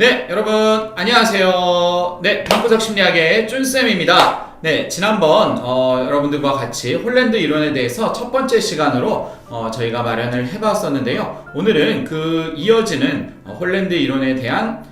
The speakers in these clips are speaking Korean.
네, 여러분 안녕하세요. 네, 방구석 심리학의 쭌쌤입니다. 네, 지난번 여러분들과 같이 홀랜드 이론에 대해서 첫 번째 시간으로 저희가 마련을 해봤었는데요. 오늘은 그 이어지는 홀랜드 이론에 대한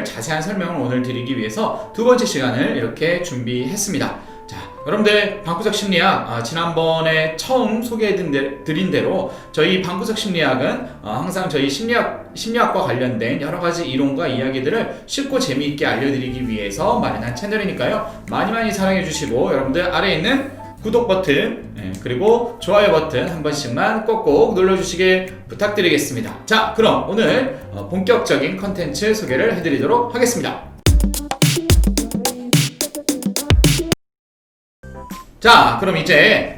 자세한 설명을 오늘 드리기 위해서 두 번째 시간을 이렇게 준비했습니다. 자, 여러분들 방구석 심리학 지난번에 처음 소개해드린 대로 저희 방구석 심리학은 항상 저희 심리학과 관련된 여러가지 이론과 이야기들을 쉽고 재미있게 알려드리기 위해서 마련한 채널이니까요, 많이 사랑해주시고 여러분들 아래에 있는 구독 버튼 그리고 좋아요 버튼 한 번씩만 꼭꼭 눌러주시길 부탁드리겠습니다. 자, 그럼 오늘 본격적인 컨텐츠 소개를 해드리도록 하겠습니다. 자, 그럼 이제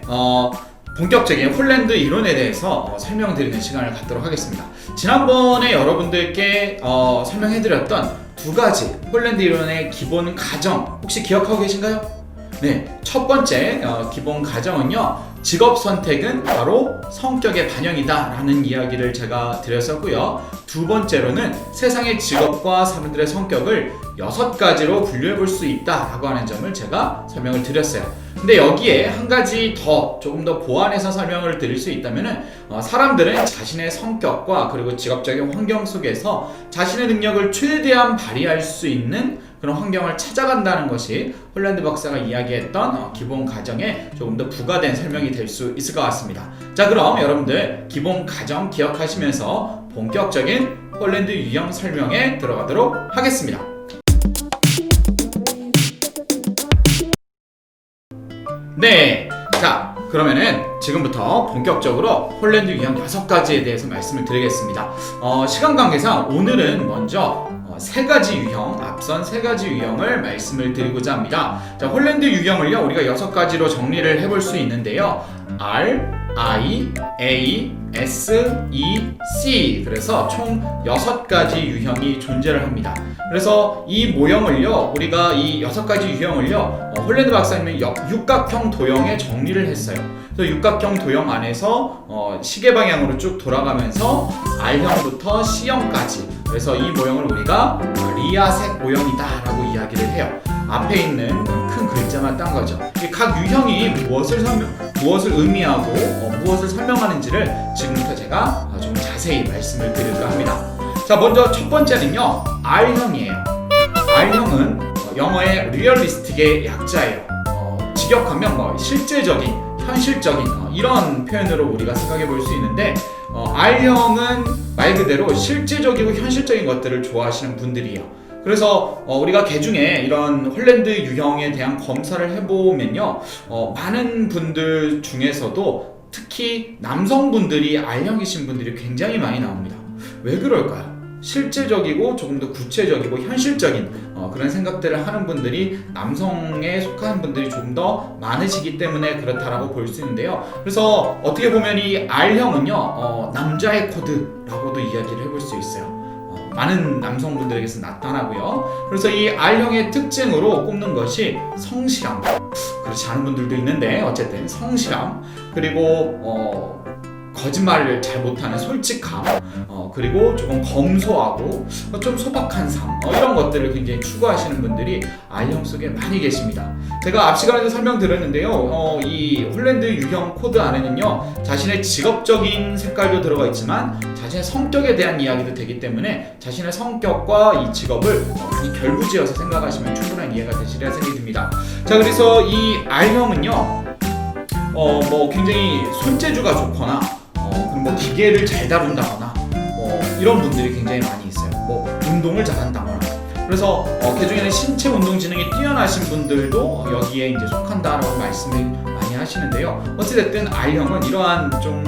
본격적인 홀랜드 이론에 대해서 설명드리는 시간을 갖도록 하겠습니다. 지난번에 여러분들께 설명해드렸던 두 가지 홀랜드 이론의 기본 가정 혹시 기억하고 계신가요? 네, 첫 번째 기본 가정은요, 직업 선택은 바로 성격의 반영이다 라는 이야기를 제가 드렸었고요. 두 번째로는 세상의 직업과 사람들의 성격을 6가지로 분류해 볼 수 있다 라고 하는 점을 제가 설명을 드렸어요. 근데 여기에 한 가지 조금 더 보완해서 설명을 드릴 수 있다면은 사람들은 자신의 성격과 그리고 직업적인 환경 속에서 자신의 능력을 최대한 발휘할 수 있는 그런 환경을 찾아간다는 것이 홀랜드 박사가 이야기했던 기본 가정에 조금 더 부가된 설명이 될 수 있을 것 같습니다. 자, 그럼 여러분들 기본 가정 기억하시면서 본격적인 홀랜드 유형 설명에 들어가도록 하겠습니다. 네, 자, 그러면은 지금부터 본격적으로 홀랜드 유형 6가지에 대해서 말씀을 드리겠습니다. 시간 관계상 오늘은 먼저 앞선 세 가지 유형을 말씀을 드리고자 합니다. 자, 홀랜드 유형을요, 우리가 6가지로 정리를 해볼 수 있는데요. R, I, A, S, E, C. 그래서 총 6가지 유형이 존재를 합니다. 그래서 이 모형을요, 우리가 이 6가지 유형을요, 홀랜드 박사님은 육각형 도형에 정리를 했어요. 그래서 육각형 도형 안에서 시계 방향으로 쭉 돌아가면서 R형부터 C형까지, 그래서 이 모형을 우리가 리아색 모형이다 라고 이야기를 해요. 앞에 있는 큰 글자만 딴 거죠. 각 유형이 무엇을 의미하고 무엇을 설명하는지를 지금부터 제가 좀 자세히 말씀을 드릴까 합니다. 자, 먼저 첫 번째는요, R형이에요. R형은 영어의 리얼리스틱의 약자예요. 직역하면 실제적인, 현실적인 이런 표현으로 우리가 생각해 볼 수 있는데, R형은 말 그대로 실제적이고 현실적인 것들을 좋아하시는 분들이에요. 그래서 우리가 개중에 이런 홀랜드 유형에 대한 검사를 해보면요, 많은 분들 중에서도 특히 남성분들이 R형이신 분들이 굉장히 많이 나옵니다. 왜 그럴까요? 실제적이고 조금 더 구체적이고 현실적인 그런 생각들을 하는 분들이, 남성에 속하는 분들이 조금 더 많으시기 때문에 그렇다라고 볼 수 있는데요. 그래서 어떻게 보면 이 R형은요, 남자의 코드라고도 이야기를 해볼 수 있어요. 많은 남성분들에게서 나타나고요. 그래서 이 R형의 특징으로 꼽는 것이 성실함, 그렇지 않은 분들도 있는데 어쨌든 성실함, 그리고 거짓말을 잘 못하는 솔직함, 그리고 조금 검소하고 좀 소박한 삶, 이런 것들을 굉장히 추구하시는 분들이 R형 속에 많이 계십니다. 제가 앞 시간에도 설명드렸는데요, 이 홀랜드 유형 코드 안에는요, 자신의 직업적인 색깔도 들어가 있지만 자신의 성격에 대한 이야기도 되기 때문에 자신의 성격과 이 직업을 많이 결부지어서 생각하시면 충분한 이해가 되시리라 생각이 듭니다. 자, 그래서 이 R형은요, 굉장히 손재주가 좋거나 그럼 기계를 잘 다룬다거나 이런 분들이 굉장히 많이 있어요. 운동을 잘한다거나. 그래서 개중에는 신체 운동 지능이 뛰어나신 분들도 여기에 이제 속한다라고 말씀을 많이 하시는데요. 어찌됐든 R형은 이러한 좀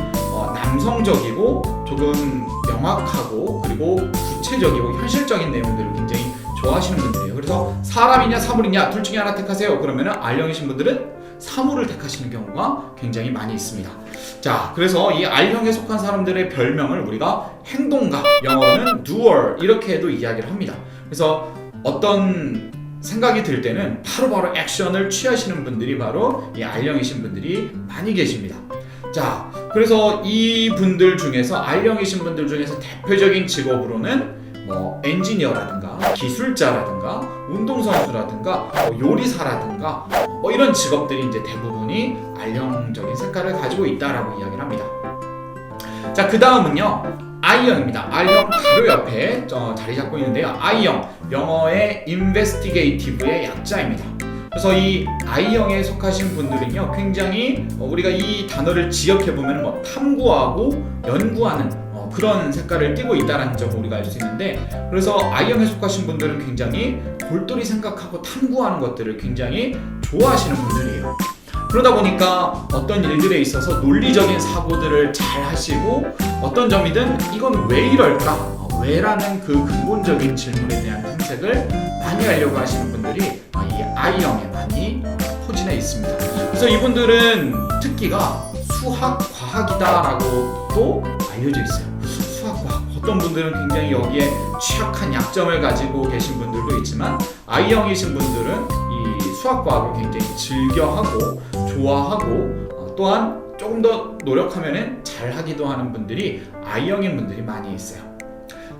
남성적이고 조금 명확하고 그리고 구체적이고 현실적인 내용들을 굉장히 좋아하시는 분들이에요. 그래서 사람이냐 사물이냐 둘 중에 하나 택하세요. 그러면은 R형이신 분들은 사물을 택하시는 경우가 굉장히 많이 있습니다. 자, 그래서 이 R형에 속한 사람들의 별명을 우리가 행동가, 영어로는 doer 이렇게도 이야기를 합니다. 그래서 어떤 생각이 들 때는 바로바로 액션을 취하시는 분들이 바로 이 R형이신 분들이 많이 계십니다. 자, 그래서 이 분들 중에서 R형이신 분들 중에서 대표적인 직업으로는 뭐 엔지니어라든가 기술자라든가 운동선수라든가 요리사라든가 뭐 이런 직업들이 이제 대부분이 R형적인 색깔을 가지고 있다라고 이야기를 합니다. 자, 그 다음은요 I형입니다. R형 바로 옆에 자리 잡고 있는데요. I형, 영어의 investigative의 약자입니다. 그래서 이 I형에 속하신 분들은요 굉장히 우리가 이 단어를 지역해보면 뭐 탐구하고 연구하는 그런 색깔을 띠고 있다는 점을 우리가 알 수 있는데, 그래서 I형에 속하신 분들은 굉장히 골똘히 생각하고 탐구하는 것들을 굉장히 좋아하시는 분들이에요. 그러다 보니까 어떤 일들에 있어서 논리적인 사고들을 잘 하시고, 어떤 점이든 이건 왜 이럴까? 왜라는 그 근본적인 질문에 대한 탐색을 많이 하려고 하시는 분들이 이 I형에 많이 포진해 있습니다. 그래서 이분들은 특기가 수학, 과학이다라고도 알려져 있어요. 수학, 과학. 어떤 분들은 굉장히 여기에 취약한 약점을 가지고 계신 분들도 있지만, I형이신 분들은 이 수학, 과학을 굉장히 즐겨하고 좋아하고 또한 조금 더 노력하면 잘하기도 하는 분들이 I형인 분들이 많이 있어요.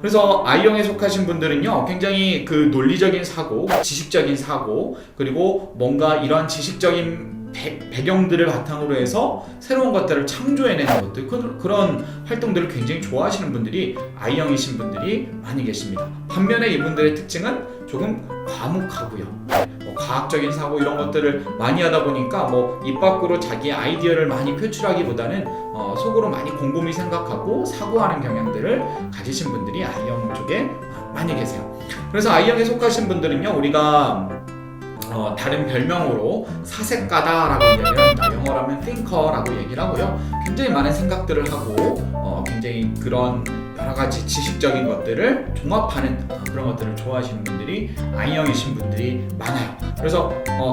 그래서 I형에 속하신 분들은요 굉장히 그 논리적인 사고, 지식적인 사고, 그리고 뭔가 이러한 지식적인 배경들을 바탕으로 해서 새로운 것들을 창조해내는 것들, 그런 활동들을 굉장히 좋아하시는 분들이 I형이신 분들이 많이 계십니다. 반면에 이분들의 특징은 조금 과묵하고요, 과학적인 사고 이런 것들을 많이 하다 보니까 입 밖으로 자기의 아이디어를 많이 표출하기보다는 속으로 많이 곰곰이 생각하고 사고하는 경향들을 가지신 분들이 I형 쪽에 많이 계세요. 그래서 I형에 속하신 분들은요 우리가 다른 별명으로 사색가다라고 얘기를 합니다. 영어라면 thinker라고 얘기를 하고요. 굉장히 많은 생각들을 하고 굉장히 그런 여러 가지 지식적인 것들을 종합하는 그런 것들을 좋아하시는 분들이 I형이신 분들이 많아요. 그래서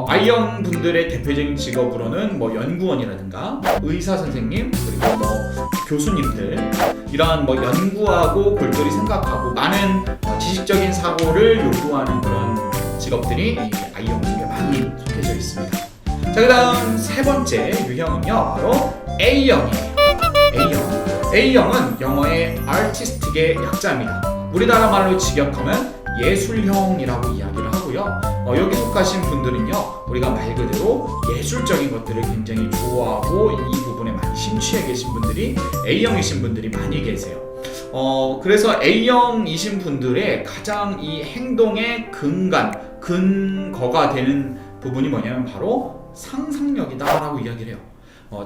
I형 분들의 대표적인 직업으로는 연구원이라든가 의사 선생님, 그리고 교수님들, 이러한 연구하고 골똘히 생각하고 많은 지식적인 사고를 요구하는 그런 직업들이 이 I형 중에 많이 속해져 있습니다. 자, 그 다음 세 번째 유형은요 바로 A형이에요. A형은 영어의 artistic의 약자입니다. 우리나라 말로 직역하면 예술형이라고 이야기를 하고요. 여기 속하신 분들은요 우리가 말 그대로 예술적인 것들을 굉장히 좋아하고 이 부분에 많이 심취해 계신 분들이 A형이신 분들이 많이 계세요. 그래서 A형이신 분들의 가장 이 행동의 근거가 되는 부분이 뭐냐면 바로 상상력이다라고 이야기를 해요.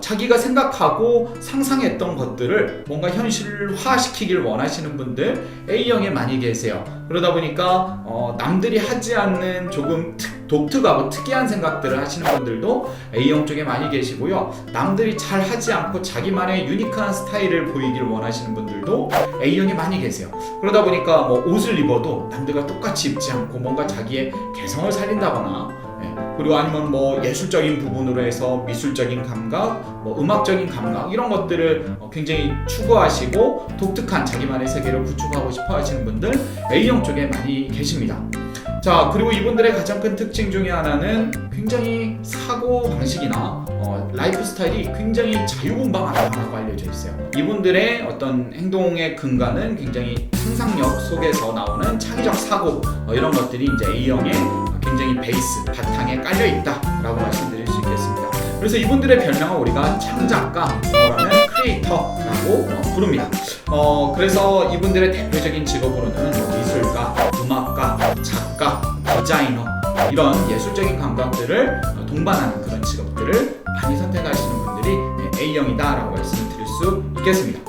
자기가 생각하고 상상했던 것들을 뭔가 현실화시키길 원하시는 분들 A형에 많이 계세요. 그러다 보니까 남들이 하지 않는 조금 독특하고 특이한 생각들을 하시는 분들도 A형 쪽에 많이 계시고요. 남들이 잘 하지 않고 자기만의 유니크한 스타일을 보이길 원하시는 분들도 A형이 많이 계세요. 그러다 보니까 옷을 입어도 남들과 똑같이 입지 않고 뭔가 자기의 개성을 살린다거나, 그리고 아니면 예술적인 부분으로 해서 미술적인 감각, 음악적인 감각 이런 것들을 굉장히 추구하시고 독특한 자기만의 세계를 구축하고 싶어 하시는 분들 A형 쪽에 많이 계십니다. 자, 그리고 이분들의 가장 큰 특징 중에 하나는 굉장히 사고 방식이나 라이프 스타일이 굉장히 자유분방하다고 알려져 있어요. 이분들의 어떤 행동의 근간은 굉장히 상상력 속에서 나오는 창의적 사고, 이런 것들이 이제 A형의 굉장히 베이스, 바탕에 깔려 있다라고 말씀드릴 수 있겠습니다. 그래서 이분들의 별명은 우리가 창작가, 라는 크리에이터라고 부릅니다. 그래서 이분들의 대표적인 직업으로는 미술가, 음악가, 작가, 디자이너, 이런 예술적인 감각들을 동반하는 그런 직업들을 많이 선택하시는 분들이 A형이다라고 말씀을 드릴 수 있겠습니다.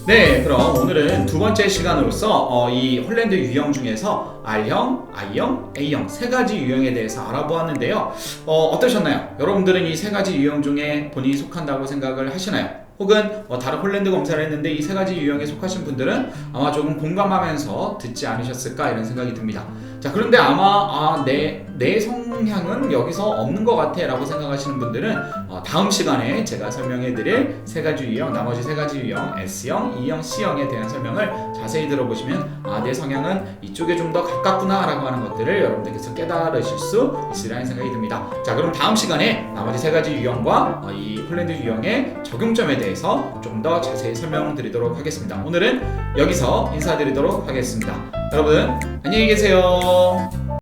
네, 그럼 오늘은 두 번째 시간으로서 이 홀랜드 유형 중에서 R형, I형, A형 세 가지 유형에 대해서 알아보았는데요. 어떠셨나요? 여러분들은 이 세 가지 유형 중에 본인이 속한다고 생각을 하시나요? 혹은 다른 홀랜드 검사를 했는데 이 세 가지 유형에 속하신 분들은 아마 조금 공감하면서 듣지 않으셨을까 이런 생각이 듭니다. 자, 그런데 아마 내 성향은 여기서 없는 것 같아 라고 생각하시는 분들은 다음 시간에 제가 설명해 드릴 세 가지 유형, 나머지 세 가지 유형 S형, E형, C형에 대한 설명을 자세히 들어보시면 내 성향은 이쪽에 좀 더 가깝구나 라고 하는 것들을 여러분들께서 깨달으실 수 있으리라는 생각이 듭니다. 자, 그럼 다음 시간에 나머지 세 가지 유형과 이 폴란드 유형의 적용점에 대해서 좀 더 자세히 설명드리도록 하겠습니다. 오늘은 여기서 인사드리도록 하겠습니다. 여러분 안녕히 계세요.